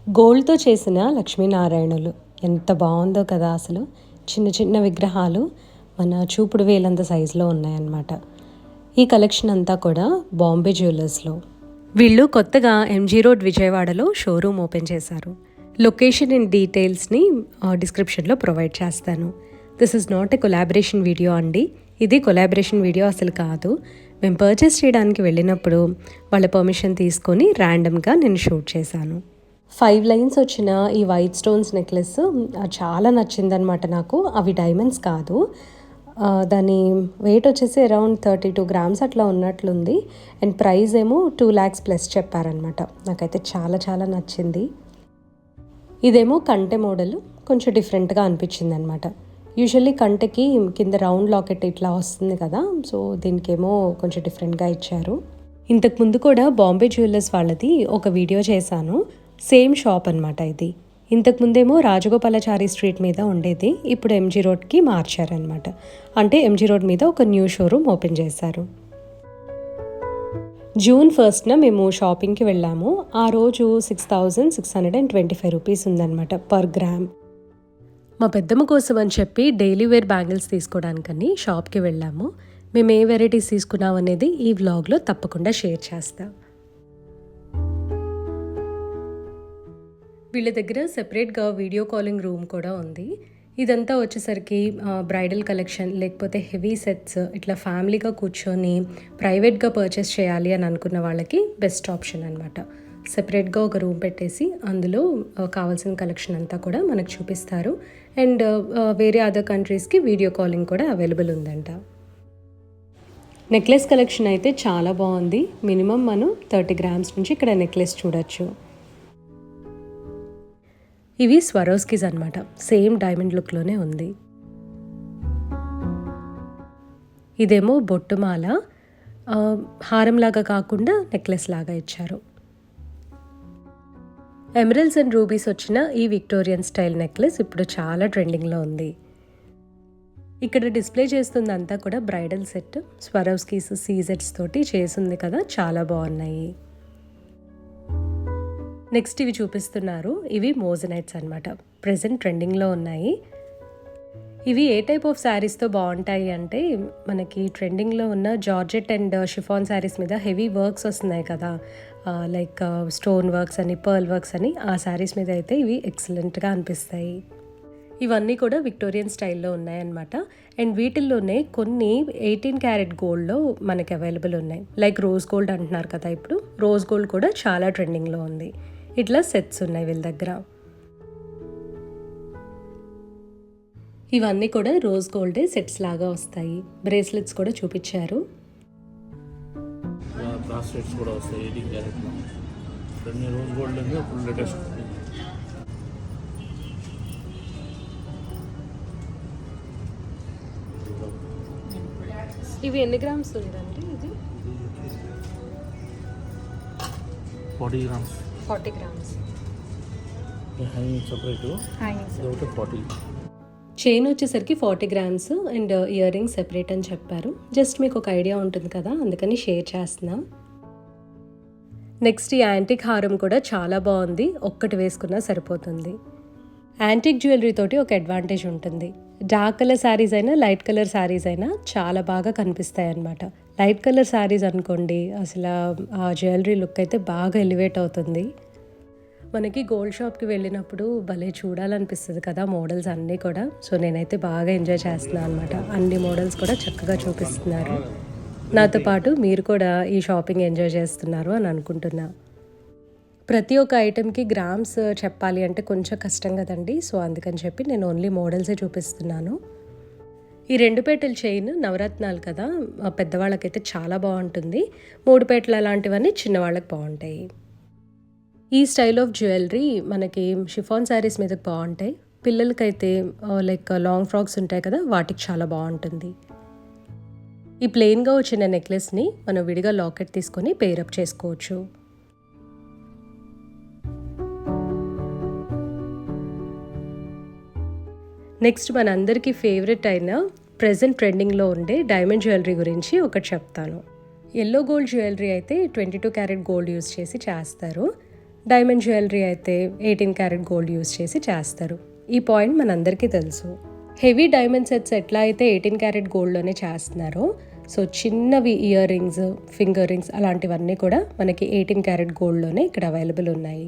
గోల్డ్తో చేసిన లక్ష్మీనారాయణులు ఎంత బాగుందో కదా అసలు. చిన్న చిన్న విగ్రహాలు మన చూపుడు వేలంత సైజులో ఉన్నాయన్నమాట. ఈ కలెక్షన్ అంతా కూడా బాంబే జ్యువెలర్స్లో. వీళ్ళు కొత్తగా ఎంజీ రోడ్ విజయవాడలో షోరూమ్ ఓపెన్ చేశారు. లొకేషన్ అండ్ డీటెయిల్స్ని డిస్క్రిప్షన్లో ప్రొవైడ్ చేస్తాను. This is not a collaboration video అండి. ఇది కొలాబరేషన్ వీడియో అసలు కాదు. మేము పర్చేస్ చేయడానికి వెళ్ళినప్పుడు వాళ్ళ పర్మిషన్ తీసుకొని ర్యాండమ్గా నేను షూట్ చేశాను. 5 లైన్స్ వచ్చిన ఈ వైట్ స్టోన్స్ నెక్లెస్ చాలా నచ్చిందనమాట నాకు. అవి డైమండ్స్ కాదు, దాని వెయిట్ వచ్చేసి అరౌండ్ 32 గ్రామ్స్ అట్లా ఉన్నట్లుంది. అండ్ ప్రైస్ ఏమో 2 lakhs ప్లస్ చెప్పారనమాట. నాకైతే చాలా చాలా నచ్చింది. ఇదేమో కంటె మోడల్, కొంచెం డిఫరెంట్గా అనిపించింది అనమాట. యూజువల్లీ కంటెకి కింద రౌండ్ లాకెట్ ఇట్లా వస్తుంది కదా, సో దీనికేమో కొంచెం డిఫరెంట్గా ఇచ్చారు. ఇంతకుముందు కూడా బాంబే జ్యువెలర్స్ వాళ్ళది ఒక వీడియో చేశాను. సేమ్ షాప్ అనమాట ఇది. ఇంతకుముందేమో రాజగోపాలాచారి స్ట్రీట్ మీద ఉండేది, ఇప్పుడు ఎంజీ రోడ్కి మార్చారనమాట. అంటే ఎంజీ రోడ్ మీద ఒక న్యూ షోరూమ్ ఓపెన్ చేశారు. June 1st మేము షాపింగ్కి వెళ్ళాము. ఆ రోజు 6,625 రూపీస్ ఉందన్నమాట పర్ గ్రామ్. మా పెద్దమ్మ కోసం అని చెప్పి డైలీ వేర్ బ్యాంగిల్స్ తీసుకోవడానికని షాప్కి వెళ్ళాము. మేము ఏ వెరైటీస్ తీసుకున్నాం అనేది ఈ వ్లాగ్లో తప్పకుండా షేర్ చేస్తాం. వీళ్ళ దగ్గర సెపరేట్గా వీడియో కాలింగ్ రూమ్ కూడా ఉంది. ఇదంతా వచ్చేసరికి బ్రైడల్ కలెక్షన్ లేకపోతే హెవీ సెట్స్ ఇట్లా ఫ్యామిలీగా కూర్చొని ప్రైవేట్గా పర్చేస్ చేయాలి అని అనుకున్న వాళ్ళకి బెస్ట్ ఆప్షన్ అనమాట. సెపరేట్గా ఒక రూమ్ పెట్టేసి అందులో కావాల్సిన కలెక్షన్ అంతా కూడా మనకు చూపిస్తారు. అండ్ వేరే అదర్ కంట్రీస్కి వీడియో కాలింగ్ కూడా అవైలబుల్ ఉందంట. నెక్లెస్ కలెక్షన్ అయితే చాలా బాగుంది. మినిమం మనం 30 గ్రామ్స్ నుంచి ఇక్కడ నెక్లెస్ చూడొచ్చు. ఇవి స్వరోస్కీస్ అనమాట. సేమ్ డైమండ్ లుక్లోనే ఉంది. ఇదేమో బొట్టుమాల, హారంలాగా కాకుండా నెక్లెస్ లాగా ఇచ్చారు. ఎమరల్డ్స్ అండ్ రూబీస్ వచ్చిన ఈ విక్టోరియన్ స్టైల్ నెక్లెస్ ఇప్పుడు చాలా ట్రెండింగ్లో ఉంది. ఇక్కడ డిస్ప్లే చేస్తుందంతా కూడా బ్రైడల్ సెట్. స్వరోస్కీస్ సీజెట్స్ తోటి చేసింది కదా, చాలా బాగున్నాయి. నెక్స్ట్ ఇవి చూపిస్తున్నారు. ఇవి మోజనైట్స్ అనమాట. ప్రెజెంట్ ట్రెండింగ్లో ఉన్నాయి. ఇవి ఏ టైప్ ఆఫ్ శారీస్తో బాగుంటాయి అంటే, మనకి ట్రెండింగ్లో ఉన్న జార్జెట్ అండ్ షిఫాన్ శారీస్ మీద హెవీ వర్క్స్ వస్తున్నాయి కదా, లైక్ స్టోన్ వర్క్స్ అని, పర్ల్ వర్క్స్ అని, ఆ శారీస్ మీద అయితే ఇవి ఎక్సలెంట్గా అనిపిస్తాయి. ఇవన్నీ కూడా విక్టోరియన్ స్టైల్లో ఉన్నాయన్నమాట. అండ్ వీటిల్లోనే కొన్ని 18 క్యారెట్ గోల్డ్లో మనకి అవైలబుల్ ఉన్నాయి. లైక్ రోజ్ గోల్డ్ అంటున్నారు కదా, ఇప్పుడు రోజ్ గోల్డ్ కూడా చాలా ట్రెండింగ్లో ఉంది. ఇట్లా సెట్స్ ఉన్నాయి వీళ్ళ దగ్గర. ఇవన్నీ కూడా రోజ్ గోల్డే సెట్స్ లాగా వస్తాయి. బ్రేస్లెట్స్ కూడా చూపించారు. బ్రాస్లెట్స్ కూడా వస్తాయి 18 క్యారెట్లో. అన్ని రోజ్ గోల్డ్ ఉంది, ఫుల్ లేటెస్ట్. ఇవి ఎన్ని గ్రామ్స్ ఉందండి? ఇది 40 గ్రామ్స్. 40 గ్రామ్స్. హ్యాంగింగ్ సపరేట్, ఇది 40. చైన్ వచ్చేసరికి 40 grams and ear rings separate అని చెప్పారు. జస్ట్ మీకు ఒక ఐడియా ఉంటుంది కదా, అందుకని షేర్ చేస్తున్నా. నెక్స్ట్ ఈ యాంటిక్ హారం కూడా చాలా బాగుంది. ఒక్కటి వేసుకున్నా సరిపోతుంది. యాంటిక్ జ్యువెలరీ తోటి ఒక అడ్వాంటేజ్ ఉంటుంది. డార్క్ కలర్ శారీస్ అయినా లైట్ కలర్ శారీస్ అయినా చాలా బాగా కనిపిస్తాయి అన్నమాట. లైట్ కలర్ శారీస్ అనుకోండి, అసలు ఆ జ్యువెలరీ లుక్ అయితే బాగా ఎలివేట్ అవుతుంది. మనకి గోల్డ్ షాప్కి వెళ్ళినప్పుడు భలే చూడాలనిపిస్తుంది కదా మోడల్స్ అన్నీ కూడా. సో నేనైతే బాగా ఎంజాయ్ చేస్తున్నాను అనమాట. అన్ని మోడల్స్ కూడా చక్కగా చూపిస్తున్నారు. నాతో పాటు మీరు కూడా ఈ షాపింగ్ ఎంజాయ్ చేస్తున్నారు అని అనుకుంటున్నా. ప్రతి ఒక్క ఐటెంకి గ్రామ్స్ చెప్పాలి అంటే కొంచెం కష్టం కదండి. సో అందుకని చెప్పి నేను ఓన్లీ మోడల్సే చూపిస్తున్నాను. ఈ 2 పేటల చైన్ నవరత్నాలు కదా, పెద్దవాళ్ళకైతే చాలా బాగుంటుంది. 3 పేటల లాంటివన్నీ చిన్నవాళ్ళకి బాగుంటాయి. ఈ స్టైల్ ఆఫ్ జ్యువెలరీ మనకి షిఫాన్ శారీస్ మీద బాగుంటాయి. పిల్లలకైతే లైక్ లాంగ్ ఫ్రాక్స్ ఉంటాయి కదా, వాటికి చాలా బాగుంటుంది. ఈ ప్లెయిన్గా వచ్చిన నెక్లెస్ని మనం విడిగా లాకెట్ తీసుకొని పేరప్ చేసుకోవచ్చు. నెక్స్ట్ మనందరికీ ఫేవరెట్ అయిన ప్రెజెంట్ ట్రెండింగ్లో ఉండే డైమండ్ జ్యువెలరీ గురించి ఒకటి చెప్తాను. ఎల్లో గోల్డ్ జ్యువెలరీ అయితే 22 క్యారెట్ గోల్డ్ యూస్ చేసి చేస్తారు. డైమండ్ జ్యువెలరీ అయితే 18 క్యారెట్ గోల్డ్ యూస్ చేసి చేస్తారు. ఈ పాయింట్ మనందరికీ తెలుసు. హెవీ డైమండ్ సెట్స్ ఎట్లా అయితే 18 క్యారెట్ గోల్డ్లోనే చేస్తున్నారో, సో చిన్నవి ఇయర్ రింగ్స్, ఫింగర్ రింగ్స్ అలాంటివన్నీ కూడా మనకి 18 క్యారెట్ గోల్డ్లోనే ఇక్కడ అవైలబుల్ ఉన్నాయి.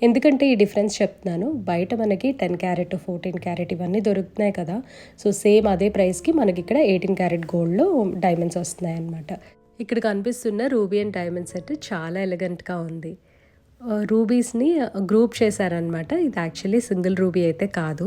ఎందుకంటే ఈ డిఫరెన్స్ చెప్తున్నాను, బయట మనకి 10 క్యారెట్ 14 క్యారెట్ ఇవన్నీ దొరుకుతున్నాయి కదా, సో సేమ్ అదే ప్రైస్కి మనకి ఇక్కడ 18 క్యారెట్ గోల్డ్లో డైమండ్స్ వస్తున్నాయి అన్నమాట. ఇక్కడ కనిపిస్తున్న రూబీ అండ్ డైమండ్ సెట్ చాలా ఎలిగెంట్గా ఉంది. రూబీస్ని గ్రూప్ చేశారనమాట. ఇది యాక్చువల్లీ సింగిల్ రూబీ అయితే కాదు.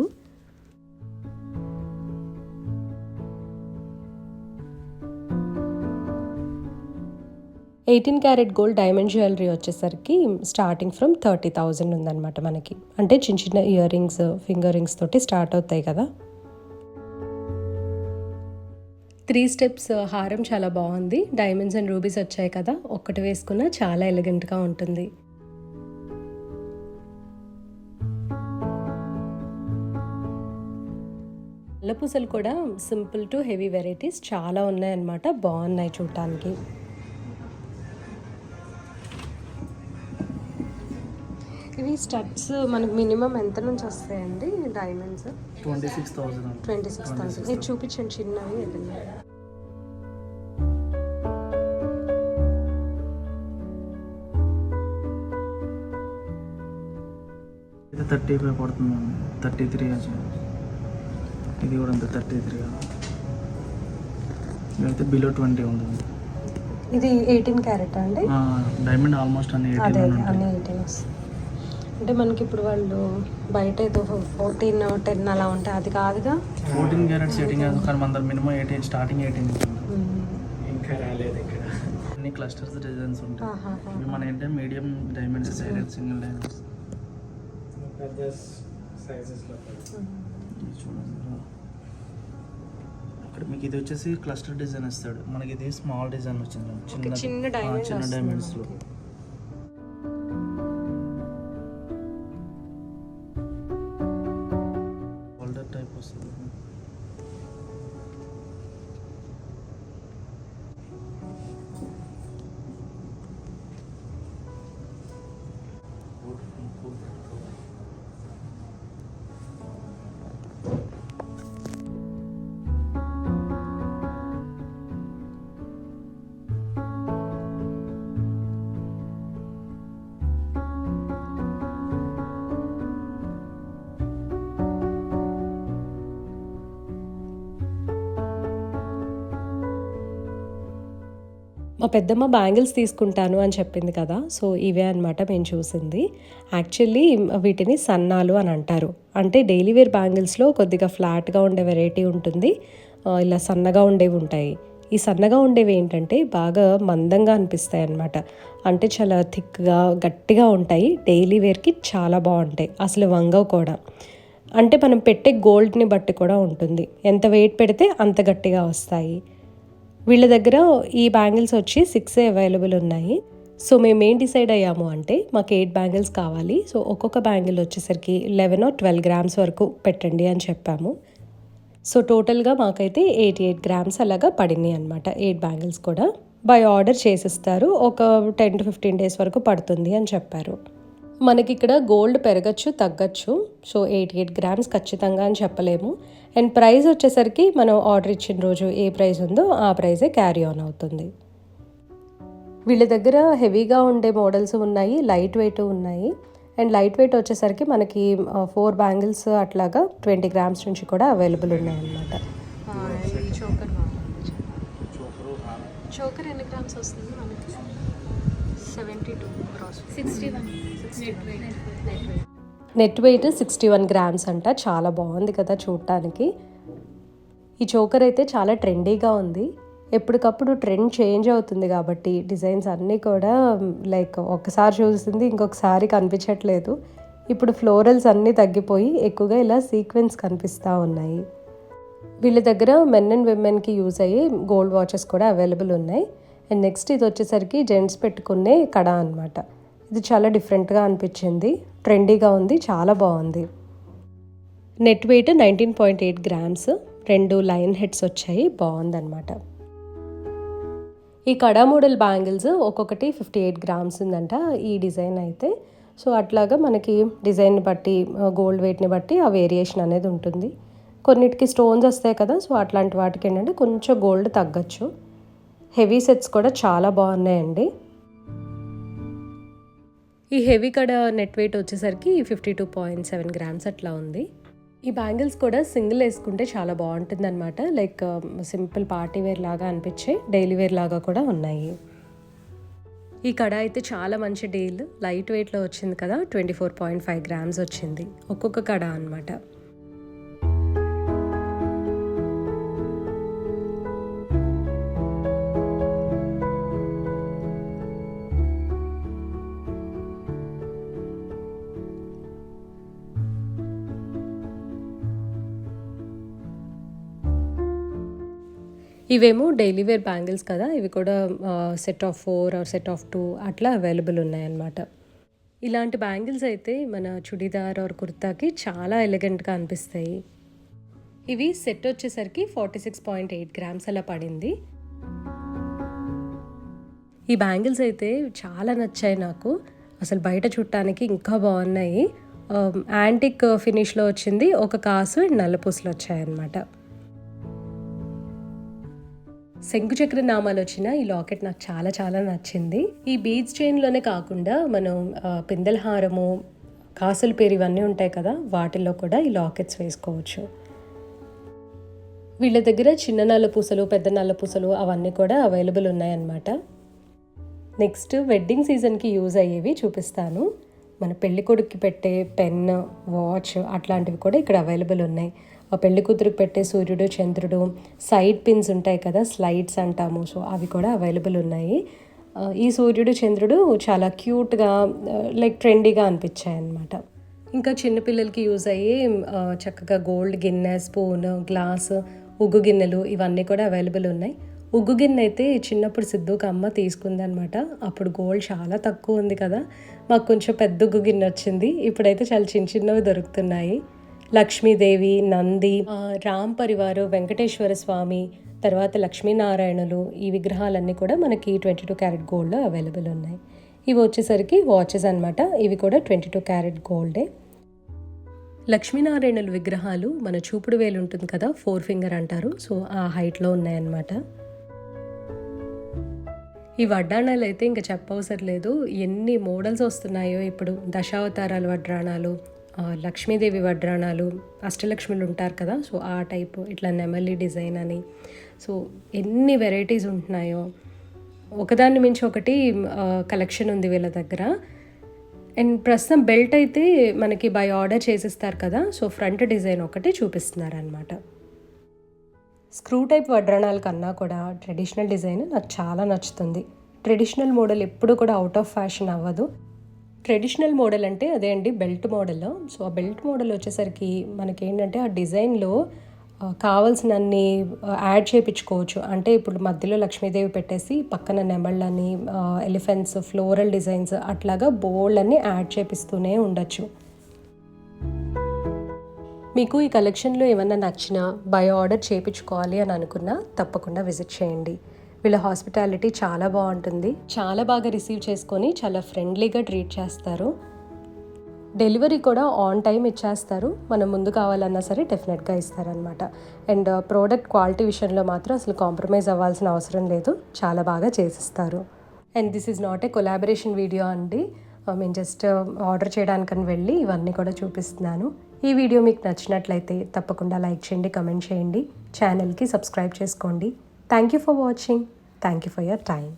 Eighteen carat gold diamond jewellery వచ్చేసరికి స్టార్టింగ్ ఫ్రమ్ 30,000 ఉందన్నమాట మనకి. అంటే చిన్న చిన్న ఇయర్ రింగ్స్, ఫింగర్ రింగ్స్ తోటి స్టార్ట్ అవుతాయి కదా. 3 స్టెప్స్ హారం చాలా బాగుంది. డైమండ్స్ అండ్ రూబీస్ వచ్చాయి కదా, ఒక్కటి వేసుకున్నా చాలా ఎలిగెంట్గా ఉంటుంది. నల్లపూసలు కూడా సింపుల్ టు హెవీ వెరైటీస్ చాలా ఉన్నాయన్నమాట. బాగున్నాయి చూడటానికి. ఇవి స్టడ్స్ మనకు మినిమం ఎంత నుంచి వస్తాయండి డైమండ్స్? 26,000. ఇది చూపించండి చిన్నవి. ఇది 35 పడుతుంది, 33. ఇది కూడా అంత 33. ఇదైతే బిలో 20 ఉంటుంది. ఇది 18 క్యారెట్ అండి. డైమండ్ ఆల్మోస్ట్ అన్ని 18 అంటే మనకి ఇప్పుడు వాళ్ళు బయట ఏదో 14, 10 అలా ఉంటాయి, అది కాదుగా. 14 క్యారెట్ సెట్టింగ్ కాదు, కానీ మన మినిమం 18, స్టార్టింగ్ 18 ఇంకా రాలేదు ఇక్కడ. అన్ని క్లస్టర్స్ డిజైన్స్ ఉంటాయి. ఇవి మన ఏంటంటే మీడియం డైమండ్స్, సింగిల్ డైమండ్స్ చూడండి. అక్కడ మీకు ఇది వచ్చేసి క్లస్టర్ డిజైన్ ఇస్తాడు, మనకి ఇది స్మాల్ డిజైన్ వచ్చింది, చిన్న డైమండ్స్లో. హోల్డర్ టైప్ వస్తుంది. మా పెద్దమ్మ బ్యాంగిల్స్ తీసుకుంటాను అని చెప్పింది కదా, సో ఇవే అనమాట మేము చూసింది. యాక్చువల్లీ వీటిని సన్నాలు అని అంటారు. అంటే డైలీ వేర్ బ్యాంగిల్స్లో కొద్దిగా ఫ్లాట్గా ఉండే వెరైటీ ఉంటుంది, ఇలా సన్నగా ఉండేవి ఉంటాయి. ఈ సన్నగా ఉండేవి ఏంటంటే బాగా మందంగా అనిపిస్తాయి అన్నమాట. అంటే చాలా థిక్గా గట్టిగా ఉంటాయి. డైలీ వేర్కి చాలా బాగుంటాయి, అసలు వంగవు కూడా. అంటే మనం పెట్టే గోల్డ్ని బట్టి కూడా ఉంటుంది, ఎంత వెయిట్ పెడితే అంత గట్టిగా వస్తాయి. వీళ్ళ దగ్గర ఈ బ్యాంగిల్స్ వచ్చి 6 అవైలబుల్ ఉన్నాయి. సో మేము ఏం డిసైడ్ అయ్యాము అంటే మాకు 8 బ్యాంగిల్స్ కావాలి. సో ఒక్కొక్క బ్యాంగిల్ వచ్చేసరికి 11 or 12 గ్రామ్స్ వరకు పెట్టండి అని చెప్పాము. సో టోటల్గా మాకైతే 88 గ్రామ్స్ అలాగా పడినాయి అనమాట. 8 బ్యాంగిల్స్ కూడా బై ఆర్డర్ చేసిస్తారు. ఒక 10 to 15 days వరకు పడుతుంది అని చెప్పారు. మనకి ఇక్కడ గోల్డ్ పెరగచ్చు తగ్గచ్చు, సో 88 గ్రామ్స్ ఖచ్చితంగా అని చెప్పలేము. అండ్ ప్రైస్ వచ్చేసరికి మనం ఆర్డర్ ఇచ్చిన రోజు ఏ ప్రైస్ ఉందో ఆ ప్రైజే క్యారీ ఆన్ అవుతుంది. వీళ్ళ దగ్గర హెవీగా ఉండే మోడల్స్ ఉన్నాయి, లైట్ వెయిట్ ఉన్నాయి. అండ్ లైట్ వెయిట్ వచ్చేసరికి మనకి 4 బ్యాంగిల్స్ అట్లాగా 20 గ్రామ్స్ నుంచి కూడా అవైలబుల్ ఉన్నాయి అన్నమాట. చోకర్ ఎన్ని గ్రామ్స్ వస్తుంది మనకి? 72 గ్రామ్స్. 61 నెట్ వెయిట్ 61 గ్రామ్స్ అంట. చాలా బాగుంది కదా చూడటానికి. ఈ చోకర్ అయితే చాలా ట్రెండీగా ఉంది. ఎప్పటికప్పుడు ట్రెండ్ చేంజ్ అవుతుంది కాబట్టి డిజైన్స్ అన్నీ కూడా లైక్ ఒకసారి చూసింది ఇంకొకసారి కనిపించట్లేదు. ఇప్పుడు ఫ్లోరల్స్ అన్నీ తగ్గిపోయి ఎక్కువగా ఇలా సీక్వెన్స్ కనిపిస్తూ ఉన్నాయి. వీళ్ళ దగ్గర మెన్ అండ్ విమెన్కి యూజ్ అయ్యే గోల్డ్ వాచెస్ కూడా అవైలబుల్ ఉన్నాయి. అండ్ నెక్స్ట్ ఇది వచ్చేసరికి జెంట్స్ పెట్టుకునే కడ అనమాట. ఇది చాలా డిఫరెంట్గా అనిపించింది, ట్రెండీగా ఉంది, చాలా బాగుంది. Net weight 19.8 grams, 2 line heads వచ్చాయి, బాగుందన్నమాట. ఈ కడా మోడల్ బ్యాంగిల్స్ ఒక్కొక్కటి 58 గ్రామ్స్ ఉందంట ఈ డిజైన్ అయితే. సో అట్లాగా మనకి డిజైన్ని బట్టి గోల్డ్ వెయిట్ని బట్టి ఆ వేరియేషన్ అనేది ఉంటుంది. కొన్నిటికి స్టోన్స్ వస్తాయి కదా, సో అట్లాంటి వాటికి ఏంటంటే కొంచెం గోల్డ్ తగ్గచ్చు. హెవీ సెట్స్ కూడా చాలా బాగున్నాయండి. ఈ హెవీ కడ నెట్ వెయిట్ వచ్చేసరికి 52.7 గ్రామ్స్ అట్లా ఉంది. ఈ బ్యాంగిల్స్ కూడా సింగిల్ వేసుకుంటే చాలా బాగుంటుంది అనమాట. లైక్ సింపుల్ పార్టీ వేర్ లాగా అనిపించే డైలీ వేర్ లాగా కూడా ఉన్నాయి. ఈ కడ అయితే చాలా మంచి డీల్. లైట్ వెయిట్లో వచ్చింది కదా, 24.5 గ్రామ్స్ వచ్చింది ఒక్కొక్క కడ అనమాట. ఇవేమో డైలీ వేర్ బ్యాంగిల్స్ కదా, ఇవి కూడా set of 4 or set of 2 అట్లా అవైలబుల్ ఉన్నాయన్నమాట. ఇలాంటి బ్యాంగిల్స్ అయితే మన చుడీదార్ ఆర్ కుర్తాకి చాలా ఎలిగెంట్గా అనిపిస్తాయి. ఇవి సెట్ వచ్చేసరికి 46.8 గ్రామ్స్ అలా పడింది. ఈ బ్యాంగిల్స్ అయితే చాలా నచ్చాయి నాకు. అసలు బయట చుట్టానికి ఇంకా బాగున్నాయి. యాంటిక్ ఫినిష్లో వచ్చింది, ఒక కాసు అండ్ నల్లపూసలు వచ్చాయన్నమాట. శంకుచక్ర నామాలు వచ్చిన ఈ లాకెట్ నాకు చాలా చాలా నచ్చింది. ఈ బీడ్స్ చైన్లోనే కాకుండా మనం పిందెల హారము, కాసుల పేరు ఇవన్నీ ఉంటాయి కదా, వాటిల్లో కూడా ఈ లాకెట్స్ వేసుకోవచ్చు. వీళ్ళ దగ్గర చిన్న నల్ల పూసలు, పెద్ద నల్ల పూసలు అవన్నీ కూడా అవైలబుల్ ఉన్నాయన్నమాట. నెక్స్ట్ వెడ్డింగ్ సీజన్కి యూజ్ అయ్యేవి చూపిస్తాను. మన పెళ్లి కొడుకుకి పెట్టే పెన్, వాచ్ అట్లాంటివి కూడా ఇక్కడ అవైలబుల్ ఉన్నాయి. ఆ పెళ్లి కూతురికి పెట్టే సూర్యుడు, చంద్రుడు, సైడ్ పిన్స్ ఉంటాయి కదా, స్లైడ్స్ అంటాము, సో అవి కూడా అవైలబుల్ ఉన్నాయి. ఈ సూర్యుడు, చంద్రుడు చాలా క్యూట్గా లైక్ ట్రెండీగా అనిపించాయి అన్నమాట. ఇంకా చిన్నపిల్లలకి యూజ్ అయ్యి చక్కగా గోల్డ్ గిన్నె, స్పూన్, గ్లాస్, ఉగ్గు గిన్నెలు ఇవన్నీ కూడా అవైలబుల్ ఉన్నాయి. ఉగ్గు గిన్నె అయితే చిన్నప్పుడు సిద్ధుకు అమ్మ తీసుకుందనమాట. అప్పుడు గోల్డ్ చాలా తక్కువ ఉంది కదా, మాకు కొంచెం పెద్ద ఉగ్గు గిన్నె వచ్చింది. ఇప్పుడైతే చాలా చిన్న చిన్నవి దొరుకుతున్నాయి. లక్ష్మీదేవి, నంది, రామ్ పరివారు, వెంకటేశ్వర స్వామి, తర్వాత లక్ష్మీనారాయణులు, ఈ విగ్రహాలన్నీ కూడా మనకి 22 క్యారెట్ గోల్డ్లో అవైలబుల్ ఉన్నాయి. ఇవి వచ్చేసరికి వాచెస్ అనమాట. ఇవి కూడా 22 క్యారెట్ గోల్డే. లక్ష్మీనారాయణుల విగ్రహాలు మన చూపుడు వేలు ఉంటుంది కదా, 4 ఫింగర్ అంటారు, సో ఆ హైట్లో ఉన్నాయన్నమాట. ఈ వడ్డాణాలు అయితే ఇంకా చెప్పవసరం లేదు. ఎన్ని మోడల్స్ వస్తున్నాయో ఇప్పుడు. దశావతారాల వడ్డాణాలు, లక్ష్మీదేవి వడ్డాణాలు, అష్టలక్ష్ములు ఉంటారు కదా, సో ఆ టైపు, ఇట్లా నెమలి డిజైన్ అని, సో ఎన్ని వెరైటీస్ ఉంటున్నాయో. ఒకదాన్ని మించి ఒకటి కలెక్షన్ ఉంది వీళ్ళ దగ్గర. అండ్ ప్రస్తుతం బెల్ట్ అయితే మనకి బై ఆర్డర్ చేసిస్తారు కదా, సో ఫ్రంట్ డిజైన్ ఒకటి చూపిస్తున్నారు అనమాట. స్క్రూ టైప్ వడ్డాణాల కన్నా కూడా ట్రెడిషనల్ డిజైన్ నాకు చాలా నచ్చుతుంది. ట్రెడిషనల్ మోడల్ ఎప్పుడు కూడా అవుట్ ఆఫ్ ఫ్యాషన్ అవ్వదు. ట్రెడిషనల్ మోడల్ అంటే అదే అండి, బెల్ట్ మోడల్. సో ఆ బెల్ట్ మోడల్ వచ్చేసరికి మనకేంటంటే ఆ డిజైన్లో కావాల్సినన్ని యాడ్ చేయించుకోవచ్చు. అంటే ఇప్పుడు మధ్యలో లక్ష్మీదేవి పెట్టేసి పక్కన నెమళ్ళని, ఎలిఫెంట్స్, ఫ్లోరల్ డిజైన్స్ అట్లాగా బోల్డ్ అన్ని యాడ్ చేపిస్తూనే ఉండొచ్చు. మీకు ఈ కలెక్షన్లో ఏమన్నా నచ్చినా, బై ఆర్డర్ చేయించుకోవాలి అని అనుకున్నా తప్పకుండా విజిట్ చేయండి. వీళ్ళ హాస్పిటాలిటీ చాలా బాగుంటుంది. చాలా బాగా రిసీవ్ చేసుకొని చాలా ఫ్రెండ్లీగా ట్రీట్ చేస్తారు. డెలివరీ కూడా ఆన్ టైం ఇచ్చేస్తారు. మనం ముందు కావాలన్నా సరే డెఫినెట్గా ఇస్తారనమాట. అండ్ ప్రోడక్ట్ క్వాలిటీ విషయంలో మాత్రం అసలు కాంప్రమైజ్ అవ్వాల్సిన అవసరం లేదు, చాలా బాగా చేసిస్తారు. And this is not a collaboration video అండి. మేము జస్ట్ ఆర్డర్ చేయడానికని వెళ్ళి ఇవన్నీ కూడా చూపిస్తున్నాను. ఈ వీడియో మీకు నచ్చినట్లయితే తప్పకుండా లైక్ చేయండి, కమెంట్ చేయండి, ఛానల్కి సబ్స్క్రైబ్ చేసుకోండి. Thank you for watching. Thank you for your time.